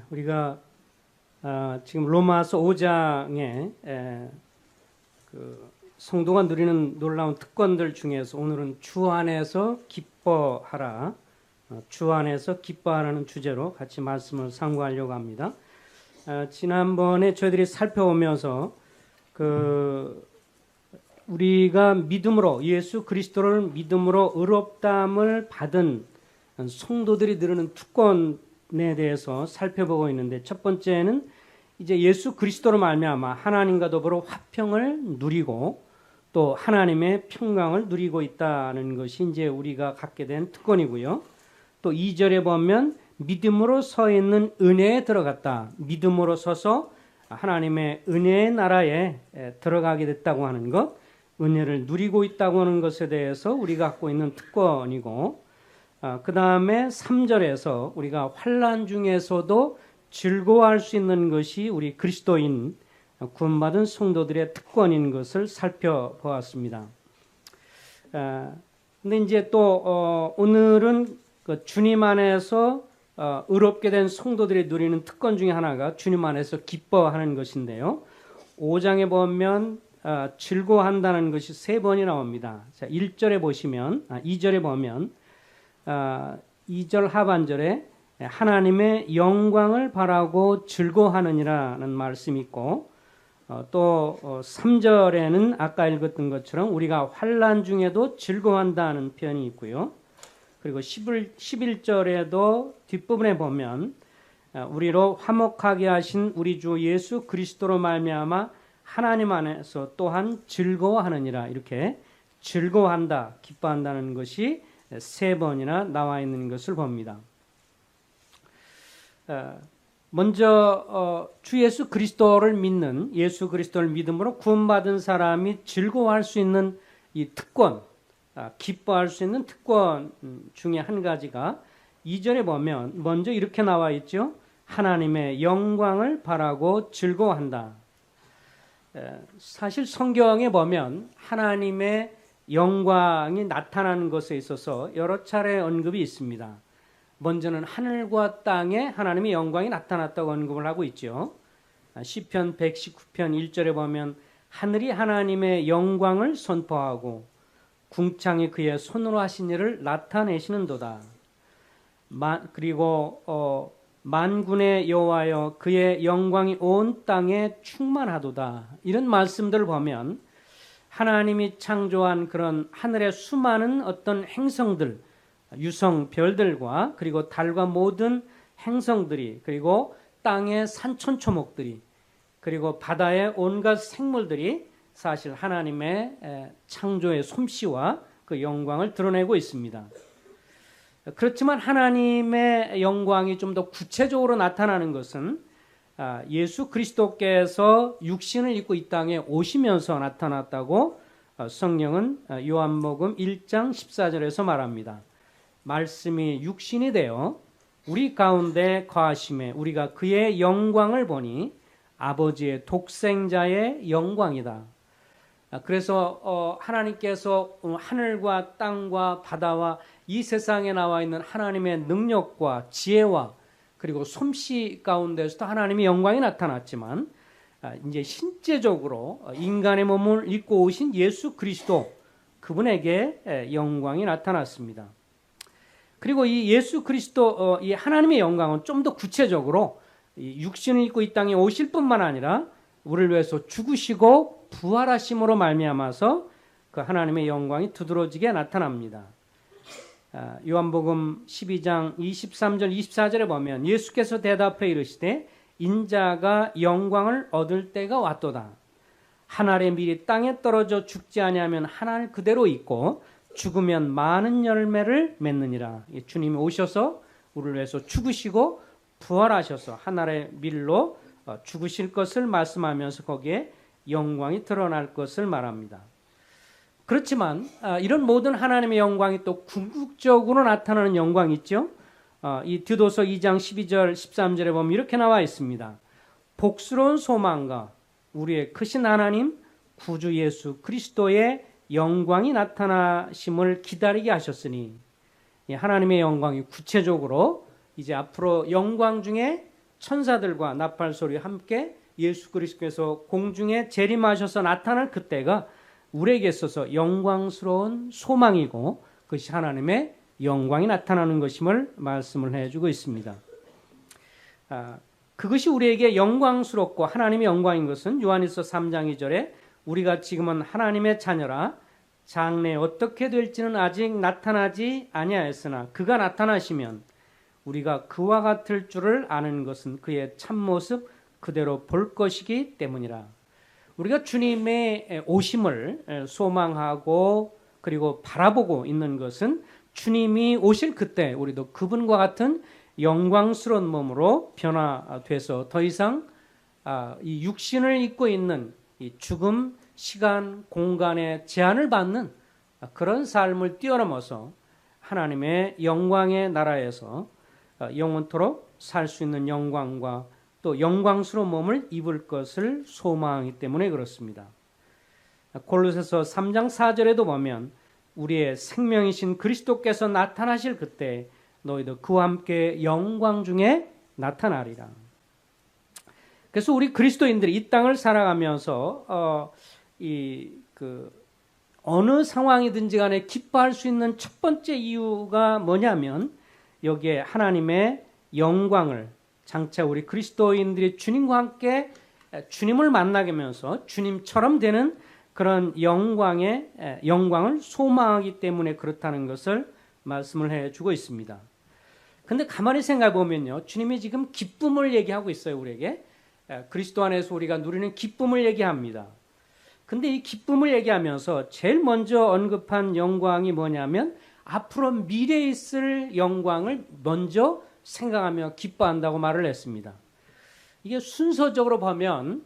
우리가 지금 로마서 5장에 그 성도가 누리는 놀라운 특권들 중에서 오늘은 주 안에서 기뻐하라, 주 안에서 기뻐하라는 주제로 같이 말씀을 상고하려고 합니다. 지난번에 저희들이 살펴보면서 우리가 믿음으로 예수 그리스도를 믿음으로 의롭다함을 받은 성도들이 누리는 특권에 대해서 살펴보고 있는데, 첫 번째는 이제 예수 그리스도로 말미암아 하나님과 더불어 화평을 누리고 또 하나님의 평강을 누리고 있다는 것이 이제 우리가 갖게 된 특권이고요. 또 2절에 보면 믿음으로 서 있는 은혜에 들어갔다. 믿음으로 서서 하나님의 은혜의 나라에 들어가게 됐다고 하는 것, 은혜를 누리고 있다고 하는 것에 대해서 우리가 갖고 있는 특권이고, 그 다음에 3절에서 우리가 환난 중에서도 즐거워할 수 있는 것이 우리 그리스도인 구원받은 성도들의 특권인 것을 살펴보았습니다. 근데 이제 또 오늘은 그 주님 안에서 의롭게 된 성도들이 누리는 특권 중에 하나가 주님 안에서 기뻐하는 것인데요. 5장에 보면 즐거워한다는 것이 3번이 나옵니다. 자, 1절에 보시면 2절에 보면 2절 하반절에 하나님의 영광을 바라고 즐거워하느니라는 말씀이 있고, 또 3절에는 아까 읽었던 것처럼 우리가 환난 중에도 즐거워한다는 표현이 있고요. 그리고 11절에도 뒷부분에 보면 우리로 화목하게 하신 우리 주 예수 그리스도로 말미암아 하나님 안에서 또한 즐거워하느니라, 이렇게 즐거워한다, 기뻐한다는 것이 3번이나 나와 있는 것을 봅니다. 먼저 주 예수 그리스도를 믿는, 예수 그리스도를 믿음으로 구원받은 사람이 즐거워할 수 있는 이 특권, 기뻐할 수 있는 특권 중에 한 가지가 2절에 보면 먼저 이렇게 나와 있죠. 하나님의 영광을 바라고 즐거워한다. 사실 성경에 보면 하나님의 영광이 나타나는 것에 있어서 여러 차례 언급이 있습니다. 먼저는 하늘과 땅에 하나님의 영광이 나타났다고 언급을 하고 있죠. 시편 119편 1절에 보면 하늘이 하나님의 영광을 선포하고 궁창이 그의 손으로 하신 일을 나타내시는도다. 그리고 만군의 여호와여 그의 영광이 온 땅에 충만하도다. 이런 말씀들을 보면 하나님이 창조한 그런 하늘의 수많은 어떤 행성들, 유성 별들과 그리고 달과 모든 행성들이, 그리고 땅의 산천초목들이, 그리고 바다의 온갖 생물들이 사실 하나님의 창조의 솜씨와 그 영광을 드러내고 있습니다. 그렇지만 하나님의 영광이 좀 더 구체적으로 나타나는 것은 예수 그리스도께서 육신을 입고 이 땅에 오시면서 나타났다고 성경은 요한복음 1장 14절에서 말합니다. 말씀이 육신이 되어 우리 가운데 거하심에 우리가 그의 영광을 보니 아버지의 독생자의 영광이다. 그래서 하나님께서 하늘과 땅과 바다와 이 세상에 나와 있는 하나님의 능력과 지혜와 그리고 솜씨 가운데서도 하나님의 영광이 나타났지만, 이제 신체적으로 인간의 몸을 입고 오신 예수 그리스도, 그분에게 영광이 나타났습니다. 그리고 이 예수 그리스도, 이 하나님의 영광은 좀 더 구체적으로 육신을 입고 이 땅에 오실 뿐만 아니라 우리를 위해서 죽으시고 부활하심으로 말미암아서 그 하나님의 영광이 두드러지게 나타납니다. 요한복음 12장 23절 24절에 보면 예수께서 대답해 이르시되 인자가 영광을 얻을 때가 왔도다. 한 알의 밀이 땅에 떨어져 죽지 아니하면 한 알 그대로 있고 죽으면 많은 열매를 맺느니라. 주님이 오셔서 우리를 위해서 죽으시고 부활하셔서 한 알의 밀로 죽으실 것을 말씀하면서 거기에 영광이 드러날 것을 말합니다. 그렇지만 이런 모든 하나님의 영광이 또 궁극적으로 나타나는 영광이 있죠. 이 디도서 2장 12절 13절에 보면 이렇게 나와 있습니다. 복스러운 소망과 우리의 크신 하나님 구주 예수 그리스도의 영광이 나타나심을 기다리게 하셨으니, 하나님의 영광이 구체적으로 이제 앞으로 영광 중에 천사들과 나팔 소리와 함께 예수 그리스도께서 공중에 재림하셔서 나타날 그때가 우리에게 있어서 영광스러운 소망이고 그것이 하나님의 영광이 나타나는 것임을 말씀을 해주고 있습니다. 그것이 우리에게 영광스럽고 하나님의 영광인 것은 요한일서 3장 2절에 우리가 지금은 하나님의 자녀라 장래에 어떻게 될지는 아직 나타나지 아니하였으나 그가 나타나시면 우리가 그와 같을 줄을 아는 것은 그의 참모습 그대로 볼 것이기 때문이라. 우리가 주님의 오심을 소망하고 그리고 바라보고 있는 것은 주님이 오실 그때 우리도 그분과 같은 영광스러운 몸으로 변화돼서 더 이상 이 육신을 입고 있는 이 죽음, 시간, 공간의 제한을 받는 그런 삶을 뛰어넘어서 하나님의 영광의 나라에서 영원토록 살 수 있는 영광과 또 영광스러운 몸을 입을 것을 소망하기 때문에 그렇습니다. 골로새서 3장 4절에도 보면 우리의 생명이신 그리스도께서 나타나실 그때 너희도 그와 함께 영광 중에 나타나리라. 그래서 우리 그리스도인들이 이 땅을 살아가면서 어느 상황이든지 간에 기뻐할 수 있는 첫 번째 이유가 뭐냐면 여기에 하나님의 영광을 장차 우리 그리스도인들이 주님과 함께 주님을 만나게 하면서 주님처럼 되는 그런 영광을 소망하기 때문에 그렇다는 것을 말씀을 해주고 있습니다. 근데 가만히 생각해 보면요, 주님이 지금 기쁨을 얘기하고 있어요. 우리에게 그리스도 안에서 우리가 누리는 기쁨을 얘기합니다. 근데 이 기쁨을 얘기하면서 제일 먼저 언급한 영광이 뭐냐면 앞으로 미래에 있을 영광을 먼저 생각하며 기뻐한다고 말을 했습니다. 이게 순서적으로 보면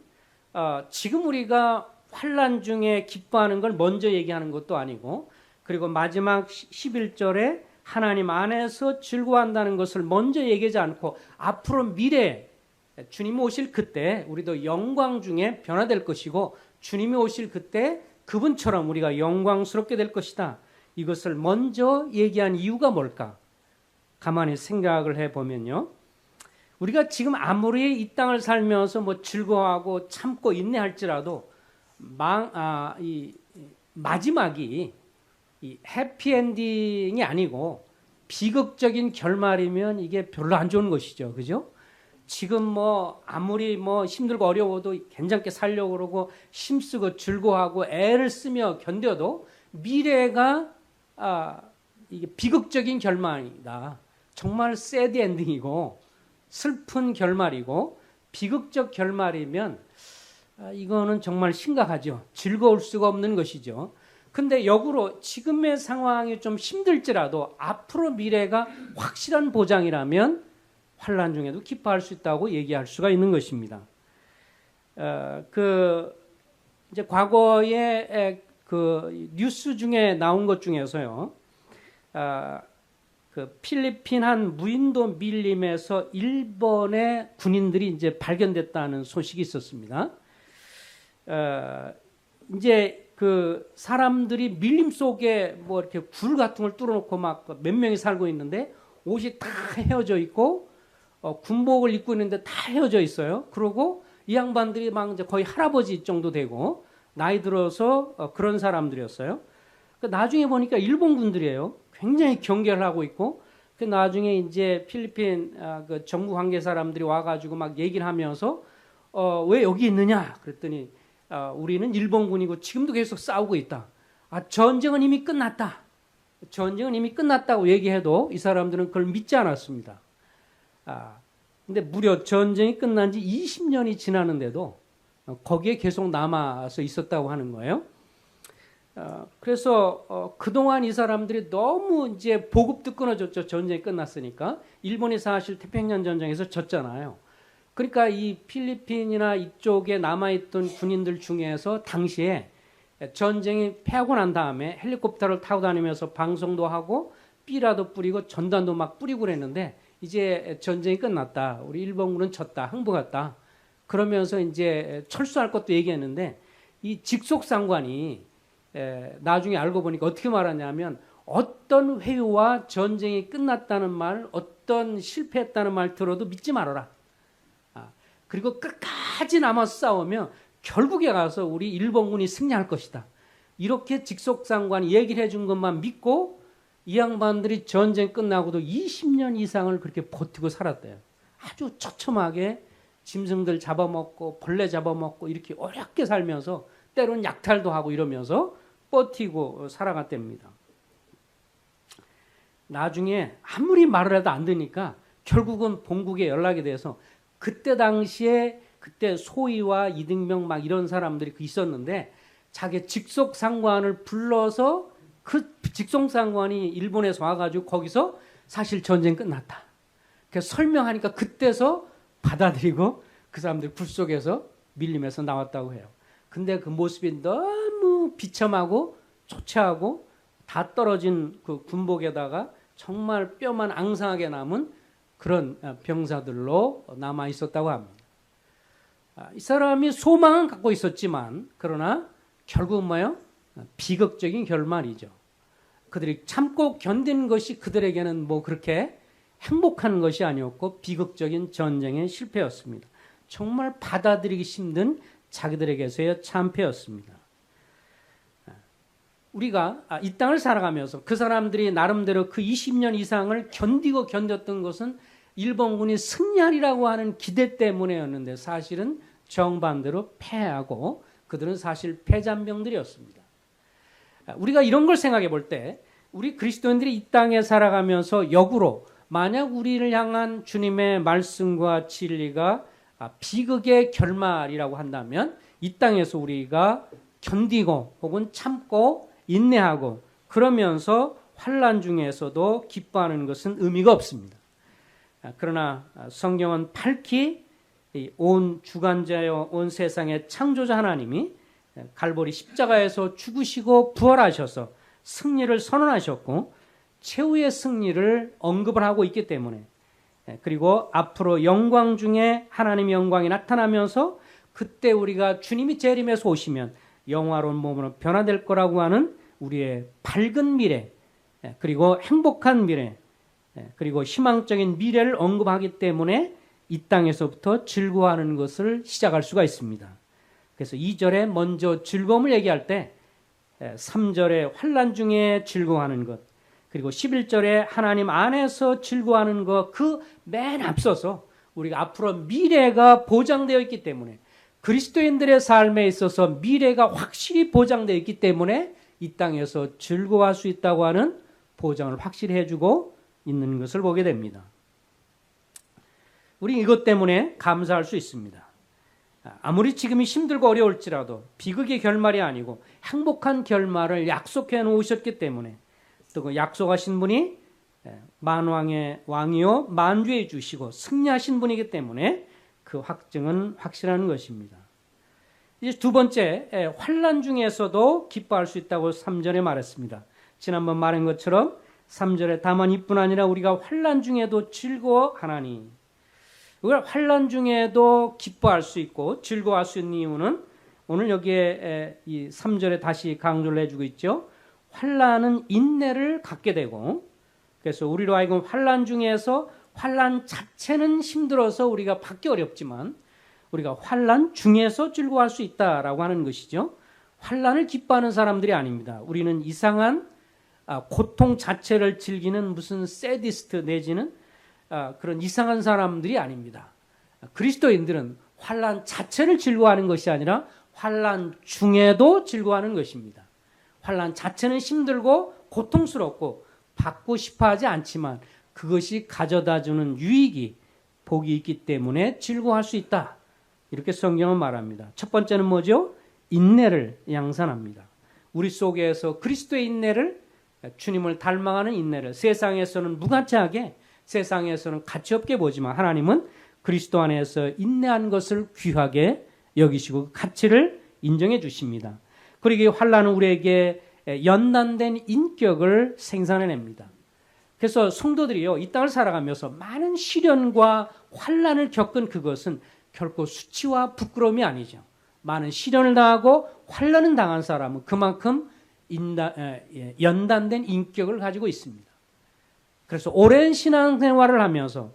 지금 우리가 환난 중에 기뻐하는 걸 먼저 얘기하는 것도 아니고, 그리고 마지막 11절에 하나님 안에서 즐거워한다는 것을 먼저 얘기하지 않고 앞으로 미래에 주님이 오실 그때 우리도 영광 중에 변화될 것이고 주님이 오실 그때 그분처럼 우리가 영광스럽게 될 것이다. 이것을 먼저 얘기한 이유가 뭘까? 가만히 생각을 해보면요, 우리가 지금 아무리 이 땅을 살면서 뭐 즐거워하고 참고 인내할지라도 마지막이 이 해피엔딩이 아니고 비극적인 결말이면 이게 별로 안 좋은 것이죠. 그죠? 지금 뭐 아무리 뭐 힘들고 어려워도 괜찮게 살려고 그러고 힘쓰고 즐거워하고 애를 쓰며 견뎌도 미래가 이게 비극적인 결말이다. 정말 새드 엔딩이고 슬픈 결말이고 비극적 결말이면 이거는 정말 심각하죠. 즐거울 수가 없는 것이죠. 근데 역으로 지금의 상황이 좀 힘들지라도 앞으로 미래가 확실한 보장이라면 환난 중에도 기뻐할 수 있다고 얘기할 수가 있는 것입니다. 이제 과거에 그 뉴스 중에 나온 것 중에서요, 그 필리핀 한 무인도 밀림에서 일본의 군인들이 이제 발견됐다는 소식이 있었습니다. 이제 그 사람들이 밀림 속에 뭐 이렇게 굴 같은 걸 뚫어놓고 막 몇 명이 살고 있는데 옷이 다 헤어져 있고 군복을 입고 있는데 다 헤어져 있어요. 그리고 이 양반들이 막 이제 거의 할아버지 정도 되고 나이 들어서 그런 사람들이었어요. 나중에 보니까 일본 군들이에요. 굉장히 경계를 하고 있고, 나중에 이제 필리핀 그 정부 관계 사람들이 와가지고 막 얘기를 하면서 왜 여기 있느냐 그랬더니 우리는 일본군이고 지금도 계속 싸우고 있다. 전쟁은 이미 끝났다. 전쟁은 이미 끝났다고 얘기해도 이 사람들은 그걸 믿지 않았습니다. 근데 무려 전쟁이 끝난 지 20년이 지났는데도 거기에 계속 남아서 있었다고 하는 거예요. 그래서 그동안 이 사람들이 너무 이제 보급도 끊어졌죠. 전쟁이 끝났으니까. 일본이 사실 태평양 전쟁에서 졌잖아요. 그러니까 이 필리핀이나 이쪽에 남아있던 군인들 중에서 당시에 전쟁이 패하고 난 다음에 헬리콥터를 타고 다니면서 방송도 하고 삐라도 뿌리고 전단도 막 뿌리고 그랬는데 이제 전쟁이 끝났다. 우리 일본군은 졌다. 항복했다. 그러면서 이제 철수할 것도 얘기했는데 이 직속상관이 나중에 알고 보니까 어떻게 말하냐면 어떤 회유와 전쟁이 끝났다는 말, 어떤 실패했다는 말 들어도 믿지 말아라. 그리고 끝까지 남아서 싸우면 결국에 가서 우리 일본군이 승리할 것이다. 이렇게 직속상관이 얘기를 해준 것만 믿고 이 양반들이 전쟁 끝나고도 20년 이상을 그렇게 버티고 살았대요. 아주 처참하게 짐승들 잡아먹고 벌레 잡아먹고 이렇게 어렵게 살면서 때로는 약탈도 하고 이러면서 버티고 살아갔답니다. 나중에 아무리 말을 해도 안 되니까 결국은 본국에 연락이 돼서 그때 당시에 그때 소위와 이등병 막 이런 사람들이 있었는데 자기 직속상관을 불러서 그 직속상관이 일본에서 와가지고 거기서 사실 전쟁 끝났다. 그래서 설명하니까 그때서 받아들이고 그 사람들이 굴속에서 밀림에서 나왔다고 해요. 근데 그 모습이 너무 비참하고 초췌하고 다 떨어진 그 군복에다가 정말 뼈만 앙상하게 남은 그런 병사들로 남아 있었다고 합니다. 이 사람이 소망은 갖고 있었지만 그러나 결국은 뭐예요? 비극적인 결말이죠. 그들이 참고 견딘 것이 그들에게는 뭐 그렇게 행복한 것이 아니었고 비극적인 전쟁의 실패였습니다. 정말 받아들이기 힘든 자기들에게서의 참패였습니다. 우리가 이 땅을 살아가면서 그 사람들이 나름대로 그 20년 이상을 견디고 견뎠던 것은 일본군이 승리하리라고 하는 기대 때문에였는데 사실은 정반대로 패하고 그들은 사실 패잔병들이었습니다. 우리가 이런 걸 생각해 볼 때 우리 그리스도인들이 이 땅에 살아가면서 역으로 만약 우리를 향한 주님의 말씀과 진리가 비극의 결말이라고 한다면 이 땅에서 우리가 견디고 혹은 참고 인내하고 그러면서 환난 중에서도 기뻐하는 것은 의미가 없습니다. 그러나 성경은 밝히 온 주관자여 온 세상의 창조자 하나님이 갈보리 십자가에서 죽으시고 부활하셔서 승리를 선언하셨고 최후의 승리를 언급을 하고 있기 때문에 그리고 앞으로 영광 중에 하나님의 영광이 나타나면서 그때 우리가 주님이 재림해서 오시면 영화로운 몸으로 변화될 거라고 하는 우리의 밝은 미래 그리고 행복한 미래 그리고 희망적인 미래를 언급하기 때문에 이 땅에서부터 즐거워하는 것을 시작할 수가 있습니다. 그래서 2절에 먼저 즐거움을 얘기할 때 3절에 환난 중에 즐거워하는 것 그리고 11절에 하나님 안에서 즐거워하는 것 그 맨 앞서서 우리가 앞으로 미래가 보장되어 있기 때문에 그리스도인들의 삶에 있어서 미래가 확실히 보장되어 있기 때문에 이 땅에서 즐거워할 수 있다고 하는 보장을 확실히 해주고 있는 것을 보게 됩니다. 우리 이것 때문에 감사할 수 있습니다. 아무리 지금이 힘들고 어려울지라도 비극의 결말이 아니고 행복한 결말을 약속해 놓으셨기 때문에 또 그 약속하신 분이 만왕의 왕이요 만주해 주시고 승리하신 분이기 때문에 그 확증은 확실한 것입니다. 이제 두 번째 환난 중에서도 기뻐할 수 있다고 3절에 말했습니다. 지난번 말한 것처럼 3절에 다만 이뿐 아니라 우리가 환난 중에도 즐거워하나니 우리가 환난 중에도 기뻐할 수 있고 즐거워할 수 있는 이유는 오늘 여기에 이 3절에 다시 강조를 해주고 있죠. 환난은 인내를 갖게 되고 그래서 우리로 하여금 환난 중에서 환난 자체는 힘들어서 우리가 받기 어렵지만 우리가 환난 중에서 즐거워할 수 있다라고 하는 것이죠. 환난을 기뻐하는 사람들이 아닙니다. 우리는 이상한 고통 자체를 즐기는 무슨 세디스트 내지는 그런 이상한 사람들이 아닙니다. 그리스도인들은 환난 자체를 즐거워하는 것이 아니라 환난 중에도 즐거워하는 것입니다. 환난 자체는 힘들고 고통스럽고 받고 싶어하지 않지만 그것이 가져다주는 유익이 복이 있기 때문에 즐거워할 수 있다. 이렇게 성경은 말합니다. 첫 번째는 뭐죠? 인내를 양산합니다. 우리 속에서 그리스도의 인내를 주님을 닮아가는 인내를 세상에서는 무가치하게 세상에서는 가치 없게 보지만 하나님은 그리스도 안에서 인내한 것을 귀하게 여기시고 가치를 인정해 주십니다. 그리고 이 환난은 우리에게 연단된 인격을 생산해냅니다. 그래서 성도들이요 이 땅을 살아가면서 많은 시련과 환난을 겪은 그것은 결코 수치와 부끄러움이 아니죠. 많은 시련을 당하고 환난을 당한 사람은 그만큼 연단된 인격을 가지고 있습니다. 그래서 오랜 신앙생활을 하면서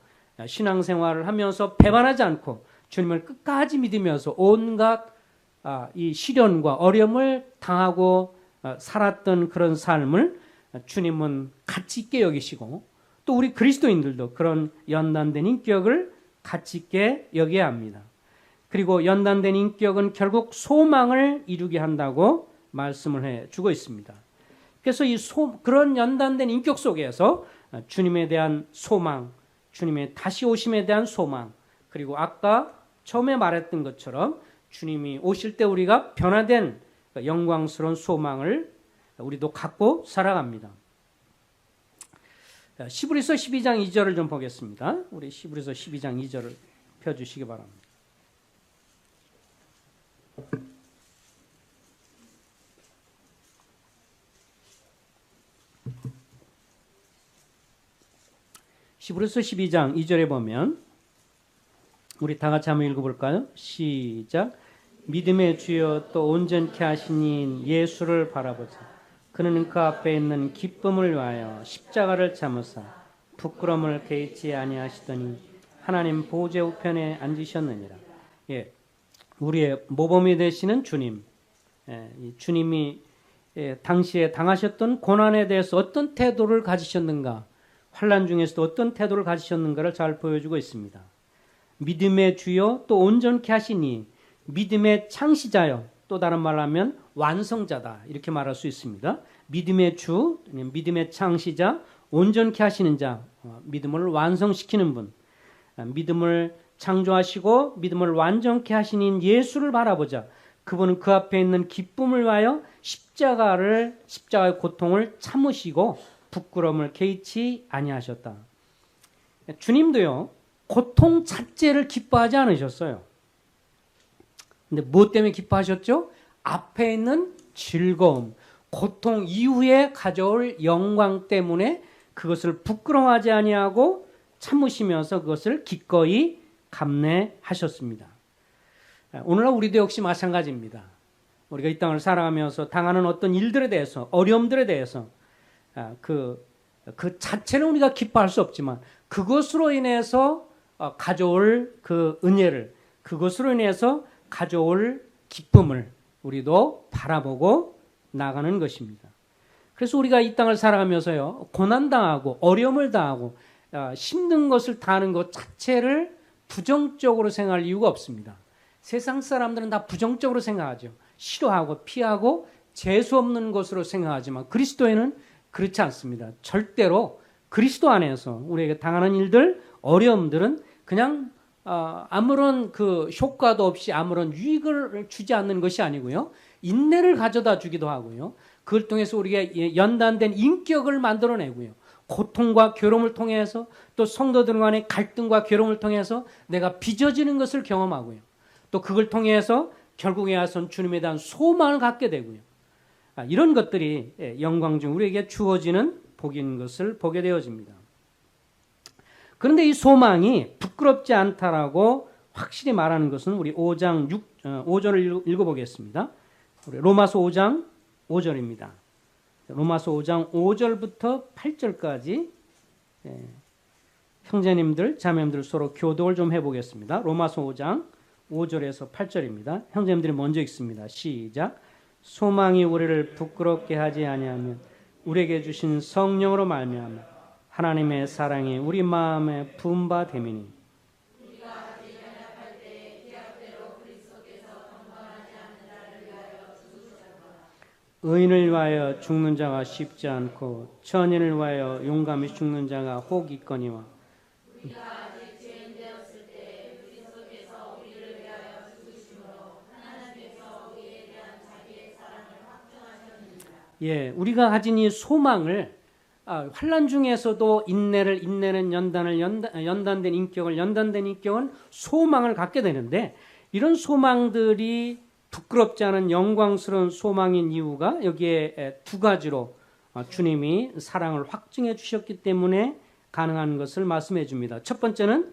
배반하지 않고 주님을 끝까지 믿으면서 온갖 이 시련과 어려움을 당하고 살았던 그런 삶을 주님은 가치 있게 여기시고 또 우리 그리스도인들도 그런 연단된 인격을 가치 있게 여겨야 합니다. 그리고 연단된 인격은 결국 소망을 이루게 한다고 말씀을 해주고 있습니다. 그래서 그런 연단된 인격 속에서 주님에 대한 소망, 주님의 다시 오심에 대한 소망, 그리고 아까 처음에 말했던 것처럼 주님이 오실 때 우리가 변화된 영광스러운 소망을 우리도 갖고 살아갑니다. 시브리서 12장 2절을 좀 보겠습니다. 우리 시브리서 12장 2절을 펴주시기 바랍니다. 시브리서 12장 2절에 보면 우리 다 같이 한번 읽어볼까요? 시작. 믿음의 주여 또 온전케 하신 이인 예수를 바라보자. 그는 그 앞에 있는 기쁨을 위하여 십자가를 참으사 부끄러움을 개의치 아니하시더니 하나님 보좌 우편에 앉으셨느니라. 예, 우리의 모범이 되시는 주님, 주님이 당시에 당하셨던 고난에 대해서 어떤 태도를 가지셨는가, 환난 중에서도 어떤 태도를 가지셨는가를 잘 보여주고 있습니다. 믿음의 주여 또 온전케 하시니 믿음의 창시자요, 또 다른 말로 하면 완성자다, 이렇게 말할 수 있습니다. 믿음의 주, 믿음의 창시자, 온전케 하시는 자, 믿음을 완성시키는 분, 믿음을 창조하시고 믿음을 완전케 하시는 예수를 바라보자. 그분은 그 앞에 있는 기쁨을 위하여 십자가의 고통을 참으시고 부끄러움을 개의치 아니하셨다. 주님도요, 고통 자체를 기뻐하지 않으셨어요. 근데 무엇 때문에 기뻐하셨죠? 앞에 있는 즐거움, 고통 이후에 가져올 영광 때문에 그것을 부끄러워하지 아니하고 참으시면서 그것을 기꺼이 감내하셨습니다. 오늘날 우리도 역시 마찬가지입니다. 우리가 이 땅을 살아가면서 당하는 어떤 일들에 대해서, 어려움들에 대해서 그 자체는 우리가 기뻐할 수 없지만 그것으로 인해서 가져올 그 은혜를, 그것으로 인해서 가져올 기쁨을 우리도 바라보고 나가는 것입니다. 그래서 우리가 이 땅을 살아가면서요, 고난당하고 어려움을 당하고 힘든 것을 당하는 것 자체를 부정적으로 생각할 이유가 없습니다. 세상 사람들은 다 부정적으로 생각하죠. 싫어하고 피하고 재수 없는 것으로 생각하지만 그리스도인은 그렇지 않습니다. 절대로 그리스도 안에서 우리에게 당하는 일들, 어려움들은 그냥 아무런 그 효과도 없이 아무런 유익을 주지 않는 것이 아니고요, 인내를 가져다 주기도 하고요, 그걸 통해서 우리가 연단된 인격을 만들어내고요, 고통과 괴로움을 통해서 또 성도들 간의 갈등과 괴로움을 통해서 내가 빚어지는 것을 경험하고요, 또 그걸 통해서 결국에 와서는 주님에 대한 소망을 갖게 되고요, 이런 것들이 영광 중 우리에게 주어지는 복인 것을 보게 되어집니다. 그런데 이 소망이 부끄럽지 않다라고 확실히 말하는 것은 우리 5절을 읽어보겠습니다. 우리 로마서 5장 5절입니다. 로마서 5장 5절부터 8절까지 형제님들, 자매님들 서로 교독을 좀 해보겠습니다. 로마서 5장 5절에서 8절입니다. 형제님들이 먼저 읽습니다. 시작. 소망이 우리를 부끄럽게 하지 아니하면 우리에게 주신 성령으로 말미암아 하나님의 사랑이 우리 마음에 부은 바 됨이니 의인을 위하여 죽는 자가 쉽지 않고 천인을 위하여 용감히 죽는 자가 혹 있거니와 우리가 가진 이 소망을 환난 중에서도 인내는 연단된 인격은 소망을 갖게 되는데, 이런 소망들이 부끄럽지 않은 영광스러운 소망인 이유가 여기에 두 가지로 주님이 사랑을 확증해 주셨기 때문에 가능한 것을 말씀해 줍니다. 첫 번째는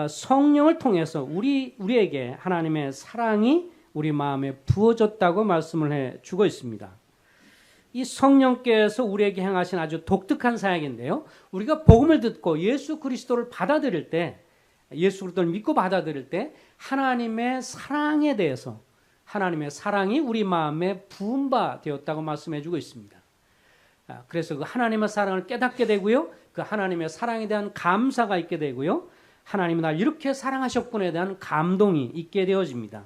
성령을 통해서 우리에게 하나님의 사랑이 우리 마음에 부어졌다고 말씀을 해 주고 있습니다. 이 성령께서 우리에게 행하신 아주 독특한 사역인데요, 우리가 복음을 듣고 예수 그리스도를 받아들일 때 예수 그리스도를 믿고 받아들일 때 하나님의 사랑에 대해서 하나님의 사랑이 우리 마음에 부은 바 되었다고 말씀해주고 있습니다. 그래서 그 하나님의 사랑을 깨닫게 되고요. 그 하나님의 사랑에 대한 감사가 있게 되고요. 하나님이 날 이렇게 사랑하셨구나에 대한 감동이 있게 되어집니다.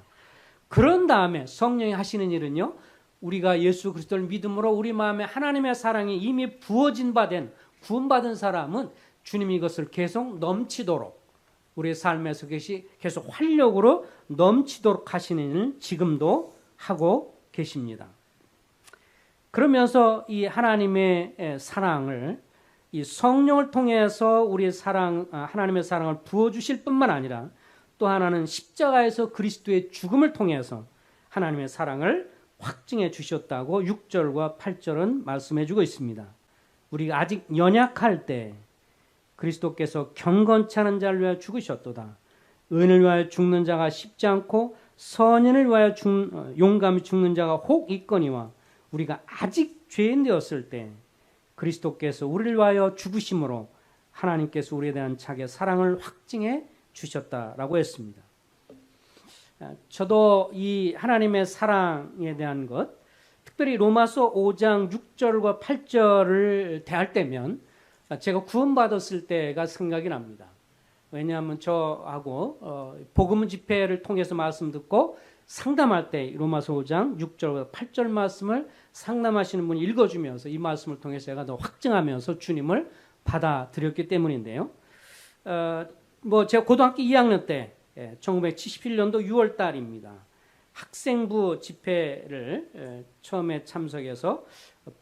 그런 다음에 성령이 하시는 일은요. 우리가 예수 그리스도를 믿음으로 우리 마음에 하나님의 사랑이 이미 부어진 바 된 구원받은 사람은 주님이 이것을 계속 넘치도록 우리의 삶에서 계속 활력으로 넘치도록 하시는 일을 지금도 하고 계십니다. 그러면서 이 하나님의 사랑을 이 성령을 통해서 우리의 하나님의 사랑을 부어주실 뿐만 아니라 또 하나는 십자가에서 그리스도의 죽음을 통해서 하나님의 사랑을 확증해 주셨다고 6절과 8절은 말씀해 주고 있습니다. 우리가 아직 연약할 때 그리스도께서 경건치 않은 자를 위하여 죽으셨도다. 의인을 위하여 죽는 자가 쉽지 않고 선인을 위하여 용감히 죽는 자가 혹 있거니와 우리가 아직 죄인 되었을 때 그리스도께서 우리를 위하여 죽으심으로 하나님께서 우리에 대한 자기의 사랑을 확증해 주셨다라고 했습니다. 저도 이 하나님의 사랑에 대한 것, 특별히 로마서 5장 6절과 8절을 대할 때면 제가 구원받았을 때가 생각이 납니다. 왜냐하면 저하고 복음 집회를 통해서 말씀 듣고 상담할 때 로마서 5장 6절과 8절 말씀을 상담하시는 분이 읽어주면서 이 말씀을 통해서 제가 더 확증하면서 주님을 받아들였기 때문인데요. 제가 고등학교 2학년 때 1971년도 6월 달입니다. 학생부 집회를 처음에 참석해서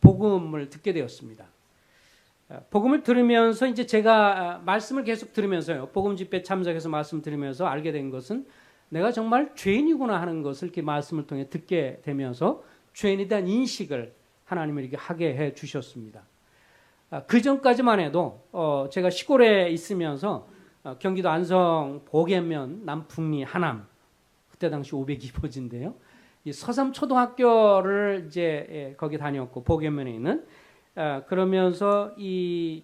복음을 듣게 되었습니다. 복음을 들으면서 이제 제가 말씀을 계속 들으면서요. 복음 집회 참석해서 말씀 들으면서 알게 된 것은 내가 정말 죄인이구나 하는 것을 이렇게 말씀을 통해 듣게 되면서 죄인에 대한 인식을 하나님이 이렇게 하게 해 주셨습니다. 그 전까지만 해도 제가 시골에 있으면서 경기도 안성 보계면 남풍리 하남 그때 당시 502호지인데요. 이 서삼초등학교를 이제 거기 다녔고 보계면에 있는 그러면서 이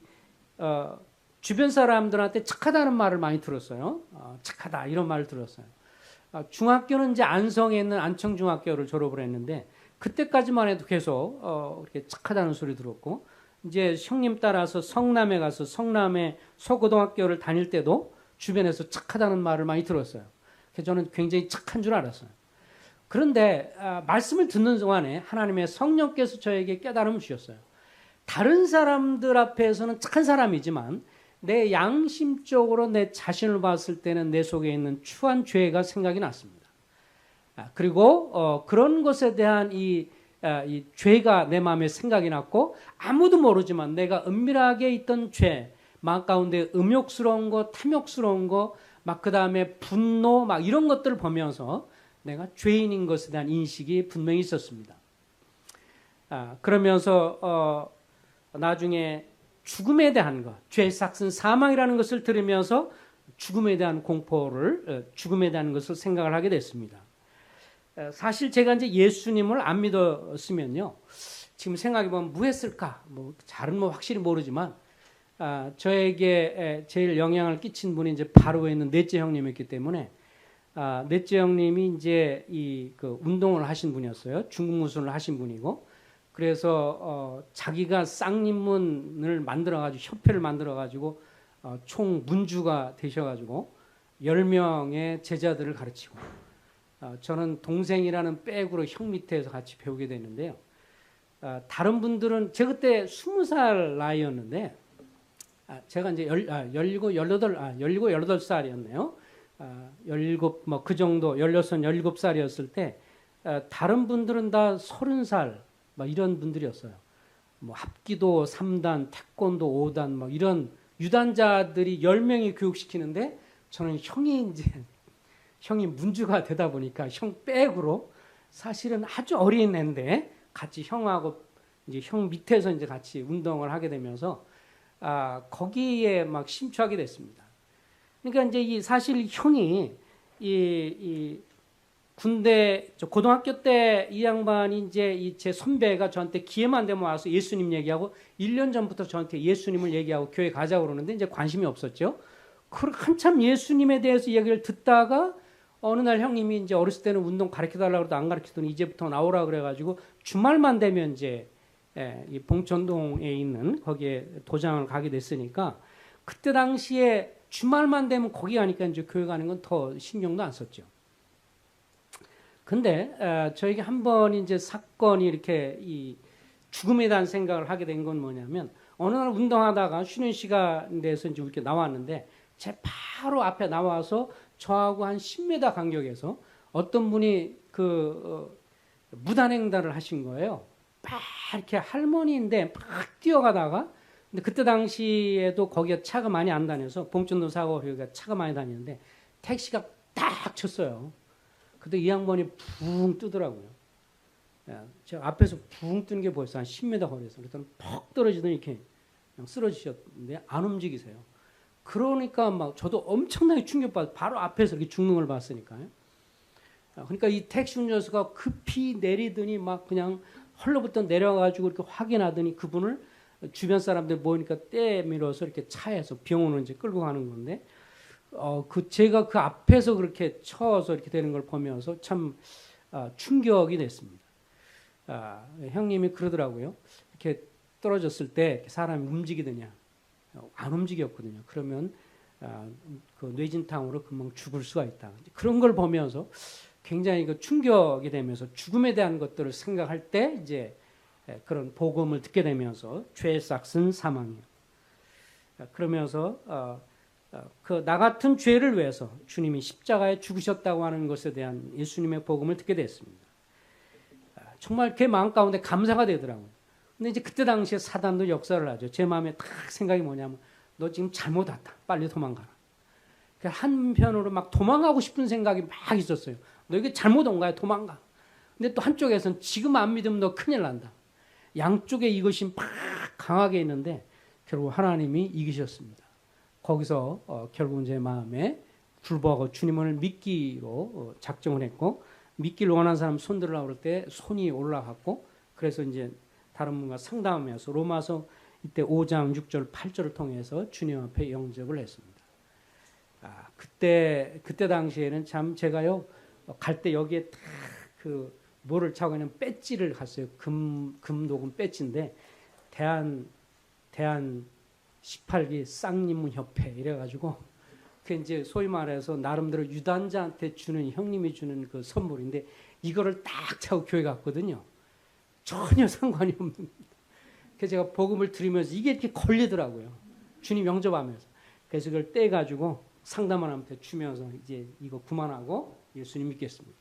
주변 사람들한테 착하다는 말을 많이 들었어요. 착하다 이런 말을 들었어요. 중학교는 이제 안성에 있는 안청중학교를 졸업을 했는데 그때까지만 해도 계속 이렇게 착하다는 소리 들었고 이제 형님 따라서 성남에 가서 성남의 소고등학교를 다닐 때도 주변에서 착하다는 말을 많이 들었어요. 그래서 저는 굉장히 착한 줄 알았어요. 그런데 말씀을 듣는 동안에 하나님의 성령께서 저에게 깨달음을 주셨어요. 다른 사람들 앞에서는 착한 사람이지만 내 양심적으로 내 자신을 봤을 때는 내 속에 있는 추한 죄가 생각이 났습니다. 그리고 그런 것에 대한 이 죄가 내 마음에 생각이 났고 아무도 모르지만 내가 은밀하게 있던 죄, 마음 가운데 음욕스러운 거, 탐욕스러운 거, 막 그 다음에 분노, 막 이런 것들을 보면서 내가 죄인인 것에 대한 인식이 분명히 있었습니다. 그러면서 나중에 죽음에 대한 것, 죄의 삭은 사망이라는 것을 들으면서 죽음에 대한 공포를, 죽음에 대한 것을 생각을 하게 됐습니다. 사실 제가 이제 예수님을 안 믿었으면요, 지금 생각해보면 무했을까? 잘은 확실히 모르지만, 저에게 제일 영향을 끼친 분이 이제 바로에 있는 넷째 형님이었기 때문에, 넷째 형님이 이제 그 운동을 하신 분이었어요. 중국 무술을 하신 분이고, 그래서 자기가 쌍립문을 만들어가지고 협회를 만들어가지고 총 문주가 되셔가지고 10명의 제자들을 가르치고 저는 동생이라는 백으로 형 밑에서 같이 배우게 됐는데요. 다른 분들은 제가 그때 20살 나이였는데 제가 이제 18살이었네요. 17, 그 정도 16, 17살이었을 때 다른 분들은 다 30살 이런 분들이었어요. 합기도 3단, 태권도 5단, 이런 유단자들이 10명이 교육시키는데 저는 형이 문주가 되다 보니까 형 백으로 사실은 아주 어린 애인데 같이 형하고 이제 형 밑에서 이제 같이 운동을 하게 되면서 거기에 막 심취하게 됐습니다. 그러니까 이제 사실 형이 군대 고등학교 때 이 양반이 이제 제 선배가 저한테 기회만 되면 와서 예수님 얘기하고 1년 전부터 저한테 예수님을 얘기하고 교회 가자고 그러는데 이제 관심이 없었죠. 한참 예수님에 대해서 이야기를 듣다가 어느 날 형님이 이제 어렸을 때는 운동 가르쳐달라고 해도 안 가르치더니 이제부터 나오라 그래가지고 주말만 되면 이제 이 봉천동에 있는 거기에 도장을 가게 됐으니까 그때 당시에 주말만 되면 거기 가니까 이제 교회 가는 건 더 신경도 안 썼죠. 근데 저에게 한 번 이제 사건이 이렇게 이 죽음에 대한 생각을 하게 된 건 뭐냐면 어느 날 운동하다가 쉬는 시간에 대해서 이제 이렇게 나왔는데 제 바로 앞에 나와서 저하고 한 10m 간격에서 어떤 분이 무단횡단을 하신 거예요. 막 이렇게 할머니인데 막 뛰어가다가 근데 그때 당시에도 거기에 차가 많이 안 다녀서 봉천도 사고 여기가 차가 많이 다니는데 택시가 딱 쳤어요. 근데 이 양반이 붕 뜨더라고요. 제가 앞에서 붕 뜨는 게 벌써 한 10m 거리에서 그랬더니 퍽 떨어지더니 이렇게 그냥 쓰러지셨는데 안 움직이세요. 그러니까 막 저도 엄청나게 충격받아 바로 앞에서 이렇게 죽는 걸 봤으니까요. 그러니까 이 택시 운전수가 급히 내리더니 막 그냥 헐레부터 내려가지고 이렇게 확인하더니 그분을 주변 사람들 모이니까 떼밀어서 이렇게 차에서 병원으로 이제 끌고 가는 건데 제가 그 앞에서 그렇게 쳐서 이렇게 되는 걸 보면서 참 충격이 됐습니다. 형님이 그러더라고요. 이렇게 떨어졌을 때 사람이 움직이더냐? 안 움직였거든요. 그러면 그 뇌진탕으로 금방 죽을 수가 있다. 그런 걸 보면서 굉장히 그 충격이 되면서 죽음에 대한 것들을 생각할 때 이제 그런 복음을 듣게 되면서 죄의 싹은 사망이요. 그러면서 나 같은 죄를 위해서 주님이 십자가에 죽으셨다고 하는 것에 대한 예수님의 복음을 듣게 됐습니다. 정말 제 마음 가운데 감사가 되더라고요. 근데 이제 그때 당시에 사단도 역사를 하죠. 제 마음에 딱 생각이 뭐냐면 너 지금 잘못 왔다. 빨리 도망가라. 한편으로 막 도망가고 싶은 생각이 막 있었어요. 너 이게 잘못 온 거야. 도망가. 근데 또 한쪽에서는 지금 안 믿으면 너 큰일 난다. 양쪽에 이것이 막 강하게 있는데 결국 하나님이 이기셨습니다. 거기서 결국 제 마음에 불복하고 주님을 믿기로 작정을 했고 믿기를 원하는 사람 손 들으라고 그럴 때 손이 올라갔고 그래서 이제 다른 분과 상담하면서 로마서 이때 5장 6절 8절을 통해서 주님 앞에 영접을 했습니다. 그때 당시에는 참 제가요 갈 때 여기에 딱 뭐를 차고 있는 배지를 갔어요. 금독은 배지인데 대한 18기 쌍님문 협회 이래가지고 그 이제 소위 말해서 나름대로 유단자한테 주는 형님이 주는 그 선물인데 이거를 딱 차고 교회 갔거든요. 전혀 상관이 없는. 그래서 제가 복음을 들으면서 이게 이렇게 걸리더라고요. 주님 영접하면서. 그래서 그걸 떼가지고 상담원한테 주면서 이제 이거 그만하고 예수님 믿겠습니다.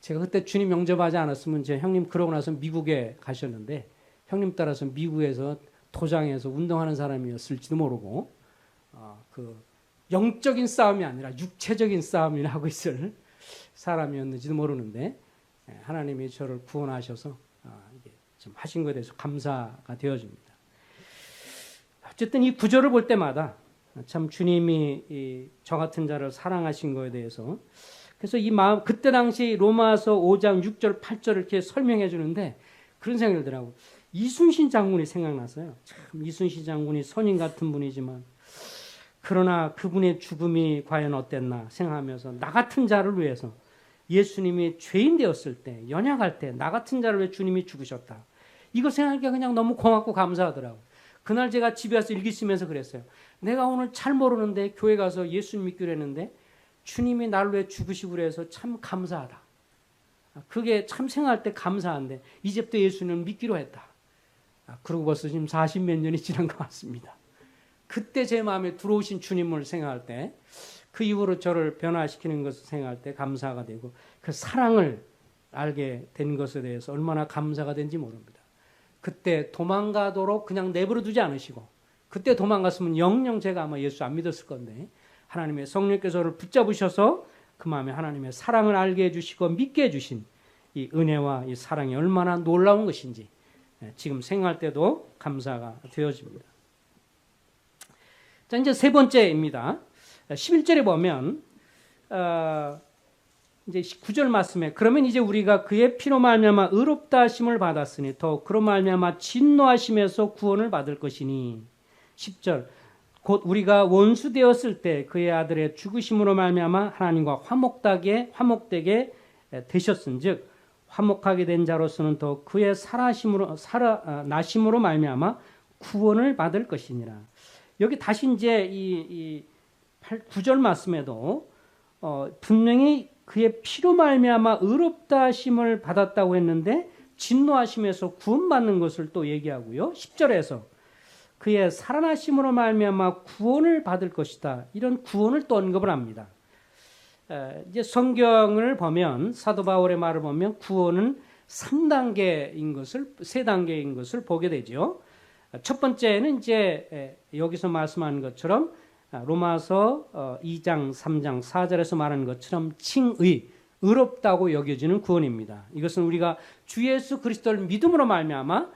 제가 그때 주님 영접하지 않았으면 제 형님 그러고 나서 미국에 가셨는데 형님 따라서 미국에서 도장에서 운동하는 사람이었을지도 모르고 그 영적인 싸움이 아니라 육체적인 싸움을 하고 있을 사람이었는지도 모르는데 하나님이 저를 구원하셔서 좀 하신 것에 대해서 감사가 되어집니다. 어쨌든 이 구절을 볼 때마다 참 주님이 저 같은 자를 사랑하신 것에 대해서 그래서 이 마음 그때 당시 로마서 5장 6절 8절을 이렇게 설명해 주는데 그런 생각이 들더라고요. 이순신 장군이 생각났어요. 참 이순신 장군이 선인 같은 분이지만 그러나 그분의 죽음이 과연 어땠나 생각하면서 나 같은 자를 위해서 예수님이 죄인 되었을 때 연약할 때 나 같은 자를 위해 주님이 죽으셨다. 이거 생각하기가 그냥 너무 고맙고 감사하더라고요. 그날 제가 집에 와서 일기 쓰면서 그랬어요. 내가 오늘 잘 모르는데 교회 가서 예수님 믿기로 했는데 주님이 나를 위해 죽으시고 그래서 참 감사하다. 그게 참 생각할 때 감사한데 이제부터 예수님을 믿기로 했다. 그러고 벌써 지금 40몇 년이 지난 것 같습니다. 그때 제 마음에 들어오신 주님을 생각할 때 그 이후로 저를 변화시키는 것을 생각할 때 감사가 되고 그 사랑을 알게 된 것에 대해서 얼마나 감사가 된지 모릅니다. 그때 도망가도록 그냥 내버려 두지 않으시고 그때 도망갔으면 영영 제가 아마 예수 안 믿었을 건데 하나님의 성령께서 저를 붙잡으셔서 그 마음에 하나님의 사랑을 알게 해주시고 믿게 해주신 이 은혜와 이 사랑이 얼마나 놀라운 것인지 지금 생각할 때도 감사가 되어집니다. 자, 이제 세 번째입니다. 11절에 보면 이제 9절 말씀에 그러면 이제 우리가 그의 피로 말미암아 의롭다 하심을 받았으니 더 그로 말미암아 진노하심에서 구원을 받을 것이니 10절 곧 우리가 원수 되었을 때 그의 아들의 죽으심으로 말미암아 하나님과 화목되게 되셨은즉 화목하게 된 자로서는 더 그의 나심으로 말미암아 구원을 받을 것이니라. 여기 다시 이제 이 9절 말씀에도 분명히 그의 피로 말미암아 의롭다 하심을 받았다고 했는데 진노하심에서 구원받는 것을 또 얘기하고요. 10절에서 그의 살아나심으로 말미암아 구원을 받을 것이다. 이런 구원을 또 언급을 합니다. 이제 성경을 보면 사도 바울의 말을 보면 구원은 3단계인 것을 3단계인 것을 보게 되죠. 첫 번째는 이제 여기서 말씀하는 것처럼 로마서 2장, 3장, 4절에서 말하는 것처럼 칭의, 의롭다고 여겨지는 구원입니다. 이것은 우리가 주 예수 그리스도를 믿음으로 말미암아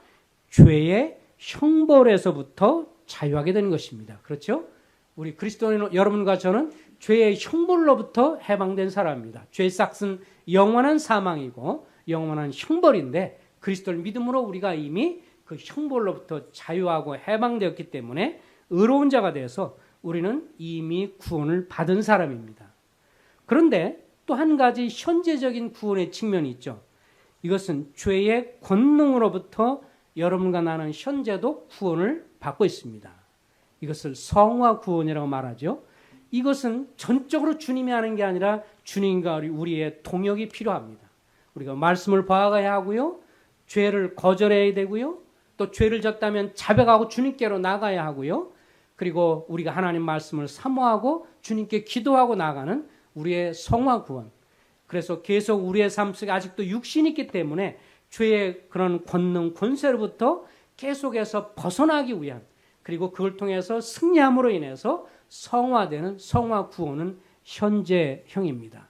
죄의 형벌에서부터 자유하게 되는 것입니다. 그렇죠? 우리 그리스도인 여러분과 저는 죄의 형벌로부터 해방된 사람입니다. 죄의 삭은 영원한 사망이고 영원한 형벌인데 그리스도를 믿음으로 우리가 이미 그 형벌로부터 자유하고 해방되었기 때문에 의로운 자가 되어서 우리는 이미 구원을 받은 사람입니다. 그런데 또 한 가지 현재적인 구원의 측면이 있죠. 이것은 죄의 권능으로부터 여러분과 나는 현재도 구원을 받고 있습니다. 이것을 성화 구원이라고 말하죠. 이것은 전적으로 주님이 하는 게 아니라 주님과 우리의 동역이 필요합니다. 우리가 말씀을 봐가야 하고요. 죄를 거절해야 되고요. 또 죄를 졌다면 자백하고 주님께로 나가야 하고요. 그리고 우리가 하나님 말씀을 사모하고 주님께 기도하고 나가는 우리의 성화 구원. 그래서 계속 우리의 삶 속에 아직도 육신이 있기 때문에 죄의 그런 권능, 권세로부터 계속해서 벗어나기 위한 그리고 그걸 통해서 승리함으로 인해서 성화되는 성화 구원은 현재형입니다.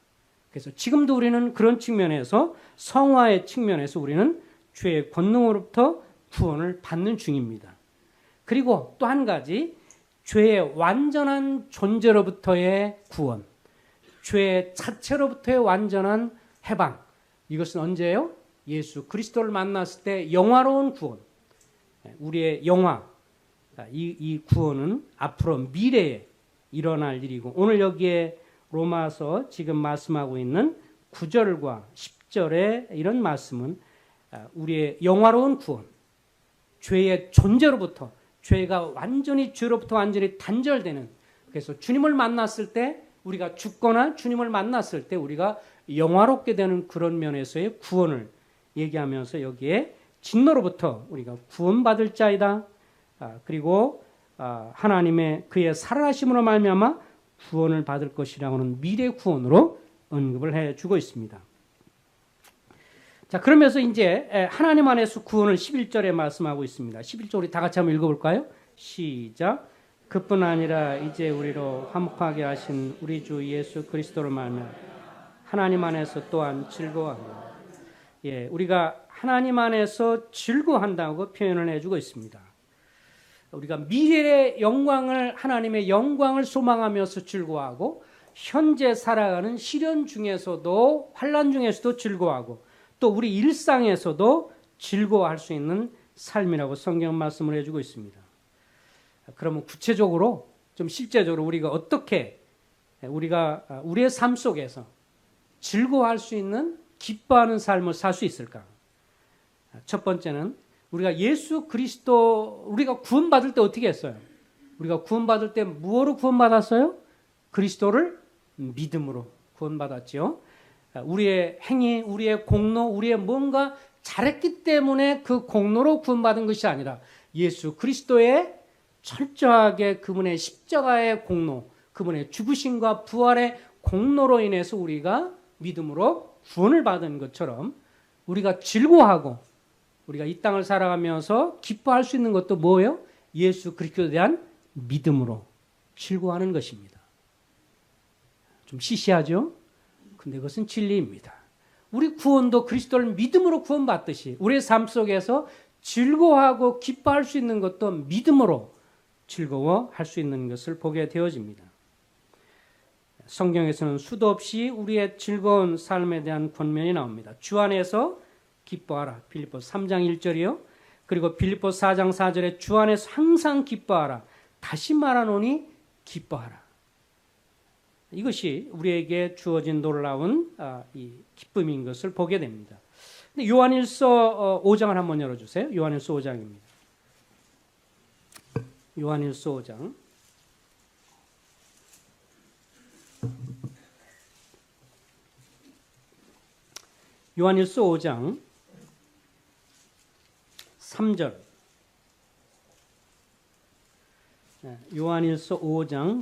그래서 지금도 우리는 그런 측면에서 성화의 측면에서 우리는 죄의 권능으로부터 구원을 받는 중입니다. 그리고 또 한 가지 죄의 완전한 존재로부터의 구원, 죄 자체로부터의 완전한 해방. 이것은 언제예요? 예수 그리스도를 만났을 때 영화로운 구원, 우리의 영화. 이 구원은 앞으로 미래에 일어날 일이고 오늘 여기에 로마서 지금 말씀하고 있는 9절과 10절의 이런 말씀은 우리의 영화로운 구원, 죄의 존재로부터 죄가 완전히 죄로부터 완전히 단절되는 그래서 주님을 만났을 때 우리가 죽거나 주님을 만났을 때 우리가 영화롭게 되는 그런 면에서의 구원을 얘기하면서 여기에 진노로부터 우리가 구원받을 자이다. 그리고 하나님의 그의 살아나심으로 말미암아 구원을 받을 것이라고는 미래 구원으로 언급을 해주고 있습니다. 자, 그러면서 이제 하나님 안에서 구원을 11절에 말씀하고 있습니다. 11절 우리 다 같이 한번 읽어볼까요? 시작. 그뿐 아니라 이제 우리로 화목하게 하신 우리 주 예수 그리스도를 말하며 하나님 안에서 또한 즐거워합니다. 예, 우리가 하나님 안에서 즐거워한다고 표현을 해주고 있습니다. 우리가 미래의 영광을 하나님의 영광을 소망하면서 즐거워하고 현재 살아가는 시련 중에서도 환난 중에서도 즐거워하고 또 우리 일상에서도 즐거워할 수 있는 삶이라고 성경 말씀을 해주고 있습니다. 그러면 구체적으로 좀 실제적으로 우리가 어떻게 우리가 우리의 삶 속에서 즐거워할 수 있는 기뻐하는 삶을 살 수 있을까? 첫 번째는 우리가 예수 그리스도 우리가 구원받을 때 어떻게 했어요? 우리가 구원받을 때 무엇으로 구원받았어요? 그리스도를 믿음으로 구원받았죠. 우리의 행위, 우리의 공로, 우리의 뭔가 잘했기 때문에 그 공로로 구원받은 것이 아니라 예수 그리스도의 철저하게 그분의 십자가의 공로, 그분의 죽으심과 부활의 공로로 인해서 우리가 믿음으로 구원을 받은 것처럼 우리가 즐거워하고 우리가 이 땅을 살아가면서 기뻐할 수 있는 것도 뭐예요? 예수 그리스도에 대한 믿음으로 즐거워하는 것입니다. 좀 시시하죠? 근데 그것은 진리입니다. 우리 구원도 그리스도를 믿음으로 구원받듯이 우리의 삶 속에서 즐거워하고 기뻐할 수 있는 것도 믿음으로 즐거워할 수 있는 것을 보게 되어집니다. 성경에서는 수도 없이 우리의 즐거운 삶에 대한 권면이 나옵니다. 주 안에서 기뻐하라. 빌립보서 3장 1절이요. 그리고 빌립보서 4장 4절에 주 안에서 항상 기뻐하라. 다시 말하노니 기뻐하라. 이것이 우리에게 주어진 놀라운 이 기쁨인 것을 보게 됩니다. 근데 요한일서 5장을 한번 열어주세요. 요한일서 5장입니다. 요한일서 5장. 요한일서 5장 3절. 요한일서 5장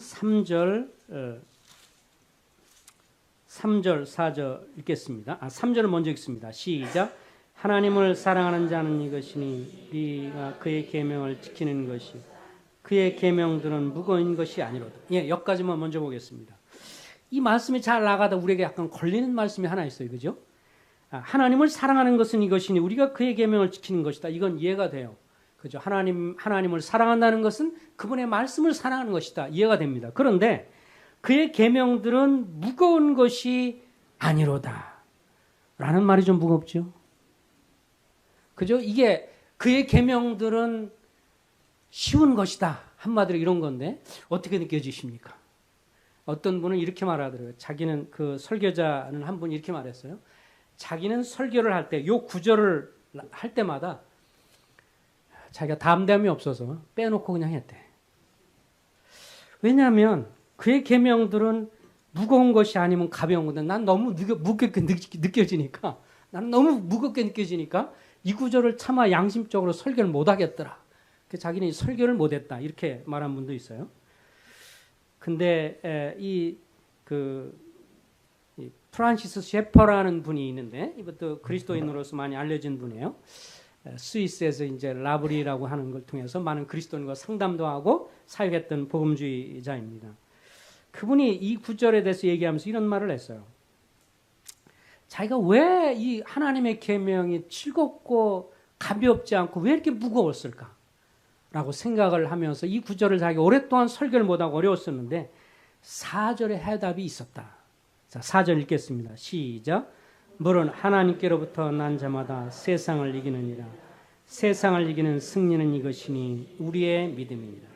3절 4절 읽겠습니다. 3절을 먼저 읽습니다. 시작. 하나님을 사랑하는 자는 이것이니 우리가 그의 계명을 지키는 것이 그의 계명들은 무거운 것이 아니로다. 여기까지만 먼저 보겠습니다. 이 말씀이 잘 나가다 우리에게 약간 걸리는 말씀이 하나 있어요. 그죠? 하나님을 사랑하는 것은 이것이니 우리가 그의 계명을 지키는 것이다. 이건 이해가 돼요. 그죠? 하나님을 사랑한다는 것은 그분의 말씀을 사랑하는 것이다. 이해가 됩니다. 그런데 그의 계명들은 무거운 것이 아니로다. 라는 말이 좀 무겁죠? 그죠? 이게 그의 계명들은 쉬운 것이다. 한마디로 이런 건데 어떻게 느껴지십니까? 어떤 분은 이렇게 말하더라고요. 자기는 그 설교자는 한 분이 이렇게 말했어요. 자기는 설교를 할 때, 요 구절을 할 때마다 자기가 담담이 없어서 빼놓고 그냥 했대. 왜냐하면 그의 계명들은 무거운 것이 아니면 가벼운 건데 난 너무 무겁게 느껴지니까 나는 너무 무겁게 느껴지니까 이 구절을 차마 양심적으로 설교를 못 하겠더라. 자기는 설교를 못 했다. 이렇게 말한 분도 있어요. 근데 이 프란시스 셰퍼라는 분이 있는데 이것도 그리스도인으로서 많이 알려진 분이에요. 스위스에서 이제 라브리라고 하는 걸 통해서 많은 그리스도인과 상담도 하고 사역했던 복음주의자입니다. 그분이 이 구절에 대해서 얘기하면서 이런 말을 했어요. 자기가 왜 이 하나님의 계명이 즐겁고 가볍지 않고 왜 이렇게 무거웠을까? 라고 생각을 하면서 이 구절을 자기가 오랫동안 설교를 못하고 어려웠었는데 4절에 해답이 있었다. 자, 4절 읽겠습니다. 시작. 물은 하나님께로부터 난 자마다 세상을 이기느니라. 세상을 이기는 승리는 이것이니 우리의 믿음이니라.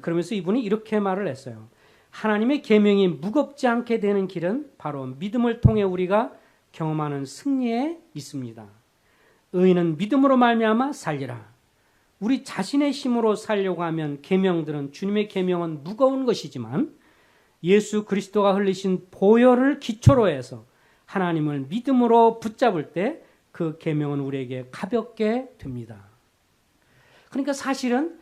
그러면서 이분이 이렇게 말을 했어요. 하나님의 계명이 무겁지 않게 되는 길은 바로 믿음을 통해 우리가 경험하는 승리에 있습니다. 의인은 믿음으로 말미암아 살리라. 우리 자신의 힘으로 살려고 하면 계명들은 주님의 계명은 무거운 것이지만 예수 그리스도가 흘리신 보혈을 기초로 해서 하나님을 믿음으로 붙잡을 때 그 계명은 우리에게 가볍게 됩니다. 그러니까 사실은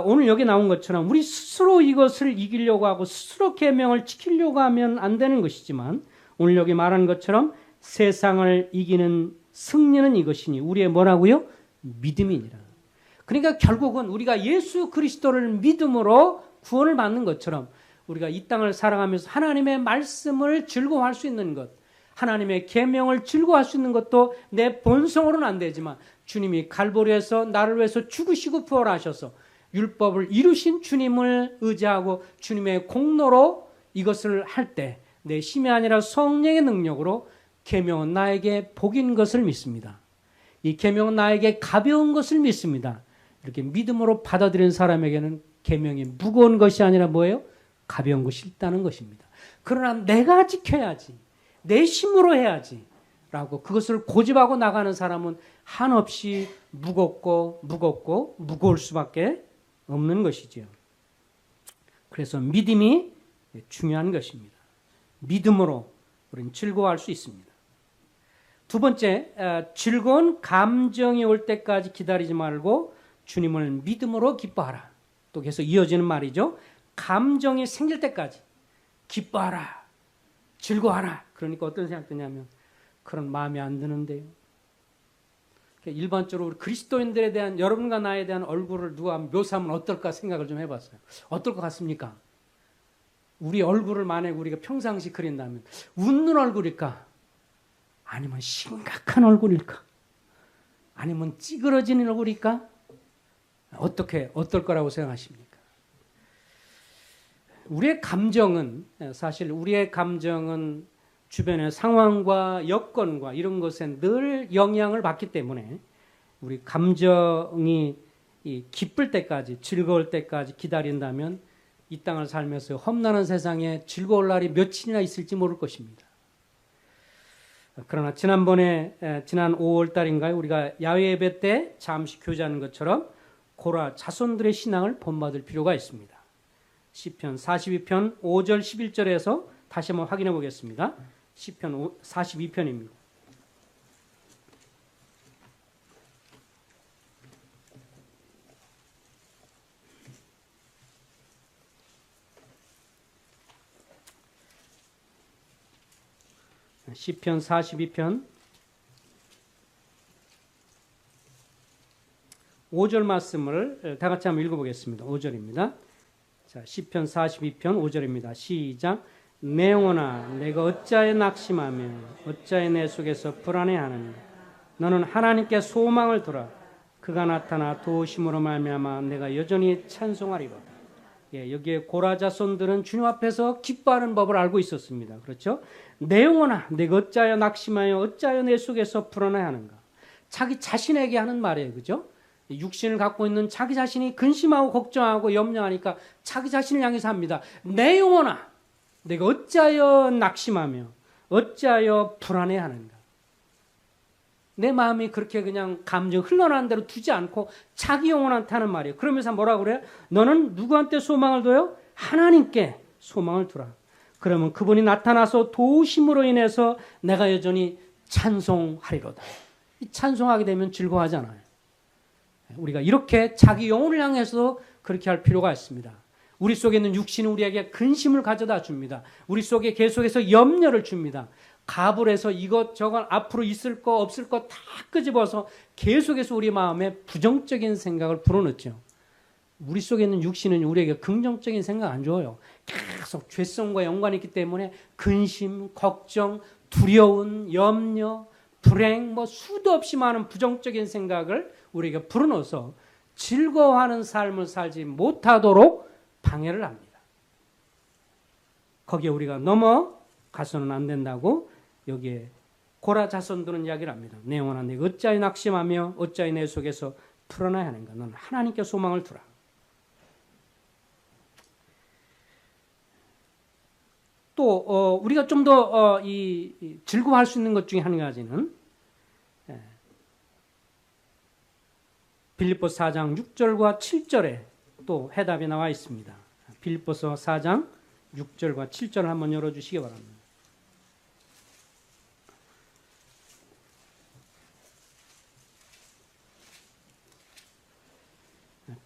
오늘 여기 나온 것처럼 우리 스스로 이것을 이기려고 하고 스스로 계명을 지키려고 하면 안 되는 것이지만 오늘 여기 말한 것처럼 세상을 이기는 승리는 이것이니 우리의 뭐라고요? 믿음이니라. 그러니까 결국은 우리가 예수 그리스도를 믿음으로 구원을 받는 것처럼 우리가 이 땅을 살아가면서 하나님의 말씀을 즐거워할 수 있는 것, 하나님의 계명을 즐거워할 수 있는 것도 내 본성으로는 안 되지만 주님이 갈보리에서 나를 위해서 죽으시고 부활하셔서 율법을 이루신 주님을 의지하고 주님의 공로로 이것을 할 때 내 힘이 아니라 성령의 능력으로 계명은 나에게 복인 것을 믿습니다. 이 계명은 나에게 가벼운 것을 믿습니다. 이렇게 믿음으로 받아들인 사람에게는 계명이 무거운 것이 아니라 뭐예요? 가벼운 것이 있다는 것입니다. 그러나 내가 지켜야지, 내 힘으로 해야지 라고 그것을 고집하고 나가는 사람은 한없이 무겁고 무거울 수밖에 없는 것이지요. 그래서 믿음이 중요한 것입니다. 믿음으로 우리는 즐거워할 수 있습니다. 두 번째, 즐거운 감정이 올 때까지 기다리지 말고 주님을 믿음으로 기뻐하라. 또 계속 이어지는 말이죠. 감정이 생길 때까지 기뻐하라, 즐거워하라. 그러니까 어떤 생각 드냐면 그런 마음이 안 드는데요. 일반적으로 우리 그리스도인들에 대한 여러분과 나에 대한 얼굴을 누가 묘사하면 어떨까 생각을 좀 해봤어요. 어떨 것 같습니까? 우리 얼굴을 만약 우리가 평상시 그린다면 웃는 얼굴일까? 아니면 심각한 얼굴일까? 아니면 찌그러지는 얼굴일까? 어떨 거라고 생각하십니까? 우리의 감정은 주변의 상황과 여건과 이런 것에 늘 영향을 받기 때문에 우리 감정이 이 기쁠 때까지, 즐거울 때까지 기다린다면 이 땅을 살면서 험난한 세상에 즐거울 날이 며칠이나 있을지 모를 것입니다. 그러나 지난 5월 달인가요? 우리가 야외 예배 때 잠시 교제하는 것처럼 고라 자손들의 신앙을 본받을 필요가 있습니다. 시편 42편 5절 11절에서 다시 한번 확인해 보겠습니다. 시편 42편입니다. 시편 42편 5절 말씀을 다 같이 한번 읽어보겠습니다. 5절입니다. 자, 시편 42편 5절입니다. 시작. 내 영혼아 내가 어찌하여 낙심하며 어찌하여 내 속에서 불안해하느냐. 너는 하나님께 소망을 두라. 그가 나타나 도우심으로 말미암아 내가 여전히 찬송하리로다. 예, 여기에 고라 자손들은 주님 앞에서 기뻐하는 법을 알고 있었습니다. 그렇죠? 내 영혼아 내가 어찌하여 낙심하여 어찌하여 내 속에서 불안해하는가. 자기 자신에게 하는 말이에요. 그죠? 육신을 갖고 있는 자기 자신이 근심하고 걱정하고 염려하니까 자기 자신을 향해서 합니다. 내 영혼아 내가 어찌하여 낙심하며 어찌하여 불안해하는가. 내 마음이 그렇게 그냥 감정 흘러나는 대로 두지 않고 자기 영혼한테 하는 말이에요. 그러면서 뭐라고 그래요? 너는 누구한테 소망을 둬요? 하나님께 소망을 두라. 그러면 그분이 나타나서 도우심으로 인해서 내가 여전히 찬송하리로다. 찬송하게 되면 즐거워하잖아요. 우리가 이렇게 자기 영혼을 향해서 그렇게 할 필요가 있습니다. 우리 속에 있는 육신은 우리에게 근심을 가져다 줍니다. 우리 속에 계속해서 염려를 줍니다. 가불해서 이것저것 앞으로 있을 거 없을 거 다 끄집어서 계속해서 우리 마음에 부정적인 생각을 불어넣죠. 우리 속에 있는 육신은 우리에게 긍정적인 생각 안 줘요. 계속 죄성과 연관이 있기 때문에 근심, 걱정, 두려움, 염려, 불행 수도 없이 많은 부정적인 생각을 우리에게 불어넣어서 즐거워하는 삶을 살지 못하도록 방해를 합니다. 거기에 우리가 넘어가서는 안 된다고 여기에 고라 자손들은 이야기를 합니다. 내 영혼아 내가 어찌하여 낙심하며 어찌하여 내 속에서 풀어나야 하는가. 너는 하나님께 소망을 두라. 또 우리가 좀 더 즐거워할 수 있는 것 중에 한 가지는 빌립보서 4장 6절과 7절에 또 해답이 나와 있습니다. 빌립보서 4장 6절과 7절을 한번 열어주시기 바랍니다.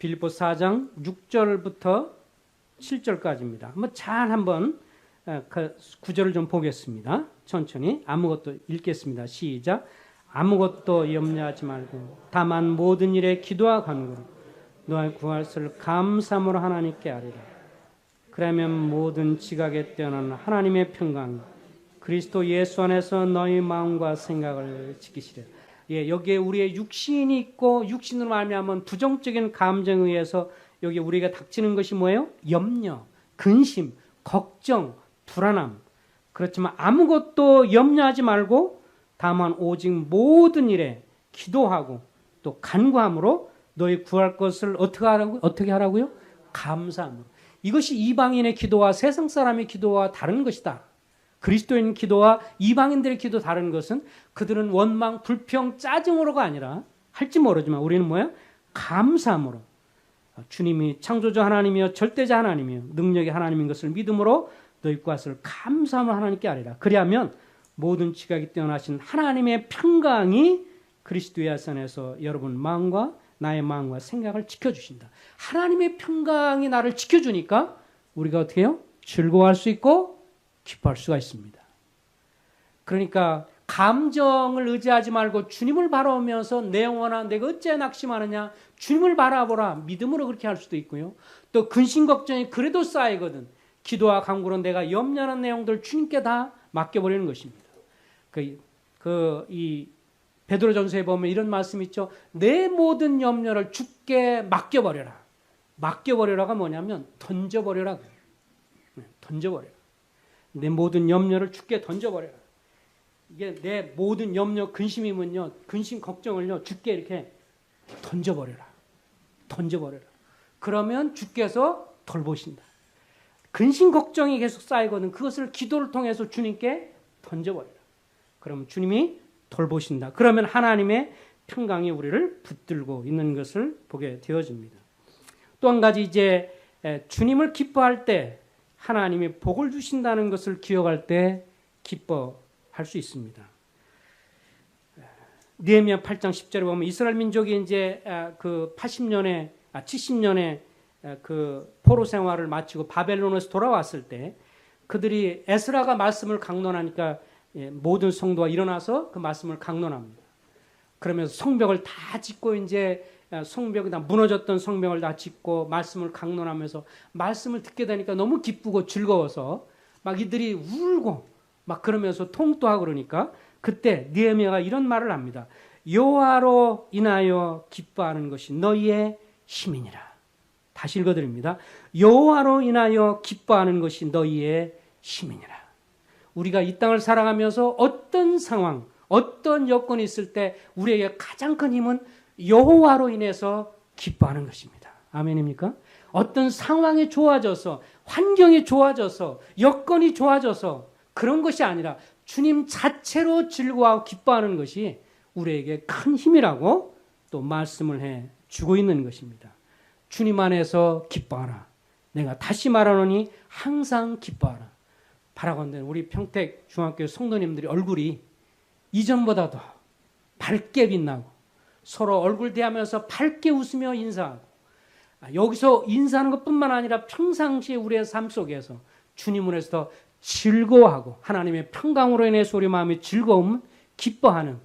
빌립보서 4장 6절부터 7절까지입니다. 한번 그 구절을 좀 보겠습니다. 천천히 아무것도 읽겠습니다. 시작. 아무것도 염려하지 말고 다만 모든 일에 기도와 간구로 너의 구할 것을 감사함으로 하나님께 아뢰라. 그러면 모든 지각에 뛰어난 하나님의 평강 그리스도 예수 안에서 너희 마음과 생각을 지키시리라. 예, 여기에 우리의 육신이 있고 육신으로 말미암은 부정적인 감정에 의해서 여기 우리가 닥치는 것이 뭐예요? 염려, 근심, 걱정, 불안함. 그렇지만 아무것도 염려하지 말고 다만 오직 모든 일에 기도하고 또 간구함으로 너희 구할 것을 어떻게 하라고요? 감사함으로. 이것이 이방인의 기도와 세상 사람의 기도와 다른 것이다. 그리스도인 기도와 이방인들의 기도 다른 것은 그들은 원망, 불평, 짜증으로가 아니라 할지 모르지만 우리는 뭐야? 감사함으로. 주님이 창조자 하나님이여 절대자 하나님이여 능력의 하나님인 것을 믿음으로 너희 것을 감사함으로 하나님께 아뢰라. 그리하면 모든 지각이 뛰어나신 하나님의 평강이 그리스도의 선에서 여러분 마음과 나의 마음과 생각을 지켜주신다. 하나님의 평강이 나를 지켜주니까 우리가 어떻게 해요? 즐거워할 수 있고 기뻐할 수가 있습니다. 그러니까 감정을 의지하지 말고 주님을 바라보면서 내 영혼아 내가 어찌 낙심하느냐 주님을 바라보라. 믿음으로 그렇게 할 수도 있고요. 또 근심 걱정이 그래도 쌓이거든. 기도와 간구로 내가 염려하는 내용들 주님께 다 맡겨버리는 것입니다. 이 베드로전서에 보면 이런 말씀이 있죠. 내 모든 염려를 주께 맡겨버려라. 맡겨버려라가 뭐냐면 던져버려라. 던져버려라. 내 모든 염려를 주께 던져버려라. 이게 내 모든 염려, 근심이면요, 근심, 걱정을요, 주께 이렇게 던져버려라. 던져버려라. 그러면 주께서 돌보신다. 근심 걱정이 계속 쌓이거든. 그것을 기도를 통해서 주님께 던져버려라. 그럼 주님이 돌보신다. 그러면 하나님의 평강이 우리를 붙들고 있는 것을 보게 되어집니다. 또 한 가지 이제 주님을 기뻐할 때 하나님이 복을 주신다는 것을 기억할 때 기뻐할 수 있습니다. 느헤미야 8장 10절에 보면 이스라엘 민족이 이제 그 70년에 그 포로 생활을 마치고 바벨론에서 돌아왔을 때 그들이 에스라가 말씀을 강론하니까 모든 성도가 일어나서 그 말씀을 강론합니다. 그러면서 성벽을 다 짓고 이제 성벽이 다 무너졌던 성벽을 다 짓고 말씀을 강론하면서 말씀을 듣게 되니까 너무 기쁘고 즐거워서 막 이들이 울고 막 그러면서 통도하고 그러니까 그때 느헤미야가 이런 말을 합니다. 여호와로 인하여 기뻐하는 것이 너희의 힘이니라. 다시 읽어드립니다. 여호와로 인하여 기뻐하는 것이 너희의 힘이니라. 우리가 이 땅을 살아가면서 어떤 상황, 어떤 여건이 있을 때 우리에게 가장 큰 힘은 여호와로 인해서 기뻐하는 것입니다. 아멘입니까? 어떤 상황이 좋아져서, 환경이 좋아져서, 여건이 좋아져서 그런 것이 아니라 주님 자체로 즐거워하고 기뻐하는 것이 우리에게 큰 힘이라고 또 말씀을 해 주고 있는 것입니다. 주님 안에서 기뻐하라. 내가 다시 말하노니 항상 기뻐하라. 바라건대 우리 평택 중학교 성도님들이 얼굴이 이전보다도 밝게 빛나고 서로 얼굴 대하면서 밝게 웃으며 인사하고 여기서 인사하는 것뿐만 아니라 평상시에 우리의 삶 속에서 주님을 해서 즐거워하고 하나님의 평강으로 인해서 우리 마음이 즐거움, 기뻐하는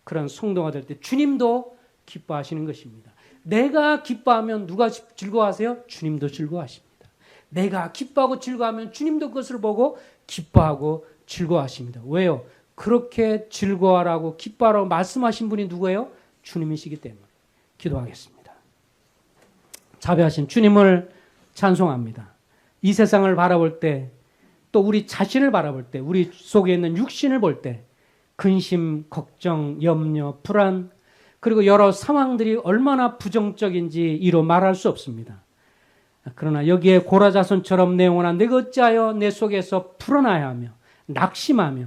그런 성도가 될 때 주님도 기뻐하시는 것입니다. 내가 기뻐하면 누가 즐거워하세요? 주님도 즐거워하십니다. 내가 기뻐하고 즐거워하면 주님도 그것을 보고 기뻐하고 즐거워하십니다. 왜요? 그렇게 즐거워하라고 기뻐하라고 말씀하신 분이 누구예요? 주님이시기 때문에. 기도하겠습니다. 자비하신 주님을 찬송합니다. 이 세상을 바라볼 때 또 우리 자신을 바라볼 때 우리 속에 있는 육신을 볼 때 근심, 걱정, 염려, 불안 그리고 여러 상황들이 얼마나 부정적인지 이로 말할 수 없습니다. 그러나 여기에 고라자손처럼 내 영혼아 내가 어찌하여 내 속에서 풀어나야 하며 낙심하며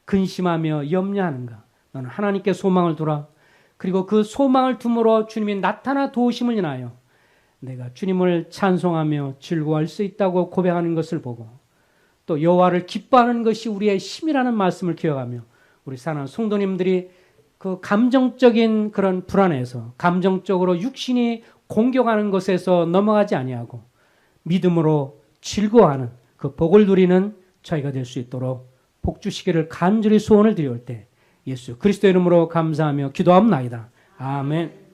근심하며 염려하는가. 너는 하나님께 소망을 두라. 그리고 그 소망을 둠으로 주님이 나타나 도우심을 인하여 내가 주님을 찬송하며 즐거워할 수 있다고 고백하는 것을 보고 또 여호와를 기뻐하는 것이 우리의 힘이라는 말씀을 기억하며 우리 사랑하는 성도님들이 그 감정적인 그런 불안에서 감정적으로 육신이 공격하는 것에서 넘어가지 아니하고 믿음으로 즐거워하는 그 복을 누리는 저희가 될 수 있도록 복 주시기를 간절히 소원을 드려올 때 예수 그리스도 이름으로 감사하며 기도합나이다. 아멘.